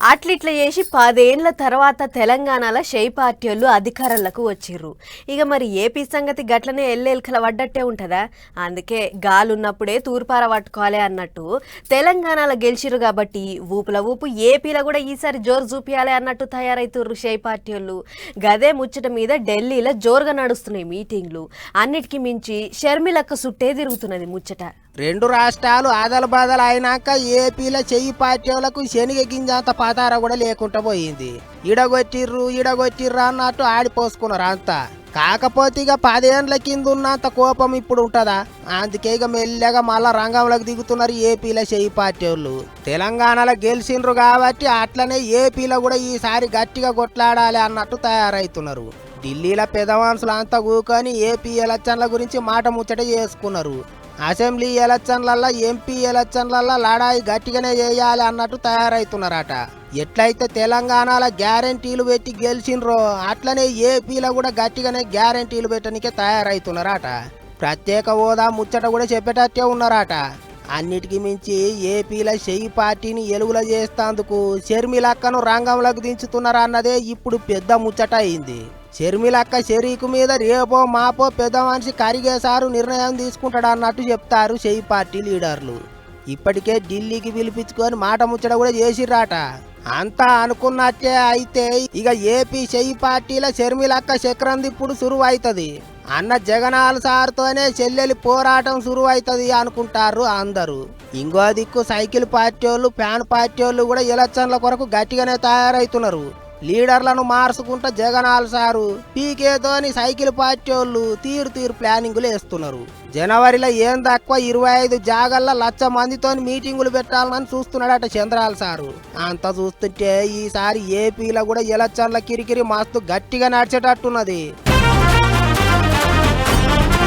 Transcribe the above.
అట్లిట్లా చేసి 10 ఏండ్ల తర్వాత తెలంగాణలో షై పార్టీలు అధికారంలోకి వచ్చిర్రు. ఇక మరి ఏపీ సంగతి గట్లనే ఎల్లెల్కల పడ్డట్టే ఉంటుందా? అందుకే గాలున్నప్పుడే తూర్పార పట్టుకోవాలి అన్నట్టు తెలంగాణలో గెలిచిర్రు కాబట్టి ఊపుల ఊపు ఏపీలో కూడా ఈసారి జోరు చూపియాలి అన్నట్టు తయారైతుర్రు షై పార్టీలు. గదే ముచ్చట మీద ఢిల్లీలో జోరుగా నడుస్తున్నాయి మీటింగ్లు. అన్నిటికీ మించి షర్మిలక్క సుట్టే తిరుగుతున్నది ముచ్చట. రెండు రాష్ట్రాలు ఆదల బాదలు అయినాక ఏపీలో చెయ్యి పార్టీలకు శనిగ గింజంత పతార కూడా లేకుండా పోయింది. ఇడగొట్టిర్రు అన్నట్టు ఆడిపోసుకున్నారు అంతా. కాకపోతే ఇక 10 ఏండ్ల కింద ఉన్నంత కోపం ఇప్పుడు ఉంటుందా? అందుకే ఇక మెల్లగా మళ్ళా రంగంలోకి దిగుతున్నారు ఏపీలో చెయ్యి పార్టీలు. తెలంగాణలో గెలిచిండ్రు కాబట్టి అట్లనే ఏపీలో కూడా ఈసారి గట్టిగా కొట్లాడాలి అన్నట్టు తయారైతున్నారు. ఢిల్లీలో పెద్ద మనుషులు అంతా కూకొని ఏపీ ఎలక్షన్ల గురించి మాట ముచ్చట చేసుకున్నారు. అసెంబ్లీ ఎలక్షన్లల్లో ఎంపీ ఎలక్షన్లల్లో లడాయి గట్టిగానే చేయాలి అన్నట్టు తయారైతున్నారట. ఎట్లయితే తెలంగాణలో గ్యారంటీలు పెట్టి గెలిచిండ్రో అట్లనే ఏపీలో కూడా గట్టిగానే గ్యారంటీలు పెట్టడానికే తయారైతున్నారట. ప్రత్యేక హోదా ముచ్చట కూడా చెప్పేటట్టే ఉన్నారట. అన్నిటికీ మించి ఏపీలో చెయ్యి పార్టీని ఎలుగుల చేస్తేందుకు షర్మిలక్కను రంగంలోకి దించుతున్నారా అన్నదే ఇప్పుడు పెద్ద ముచ్చట అయింది. షర్మిలక్క షరీకు మీద రేపో మాపో పెద్ద మనిషి కరిగేసారు నిర్ణయం తీసుకుంటాడు అన్నట్టు చెప్తారు చెయ్యి పార్టీ లీడర్లు. ఇప్పటికే ఢిల్లీకి పిలిపించుకొని మాట ముచ్చట కూడా చేసిర్రాట. అంతా అనుకున్నట్టే అయితే ఇక ఏపీ చెయ్యి పార్టీల షర్మిలక్క చక్రం ఇప్పుడు సురువు అవుతుంది. అన్న జగనాల్ సార్తోనే చెల్లెలి పోరాటం సురువు అవుతుంది అనుకుంటారు అందరూ. ఇంకో దిక్కు సైకిల్ పార్టీ వాళ్ళు ఫ్యాన్ పార్టీ వాళ్ళు కూడా ఎలక్షన్ల కొరకు గట్టిగానే తయారైతున్నారు. లీడర్లను మార్చుకుంటా జగనాల్ సారు పీకేతోని సైకిల్ పార్టీ వాళ్ళు తీరు ప్లానింగులు వేస్తున్నారు. జనవరిలో ఏం తక్కువ 25 జాగల్లో 1,00,000 మందితో మీటింగులు పెట్టాలని చూస్తున్నాడట చంద్రాల్ సారు. అంత చూస్తుంటే ఈసారి ఏపీలో కూడా ఎలక్షన్ల కిరికిరి మస్తు గట్టిగా నడిచేటట్టున్నది.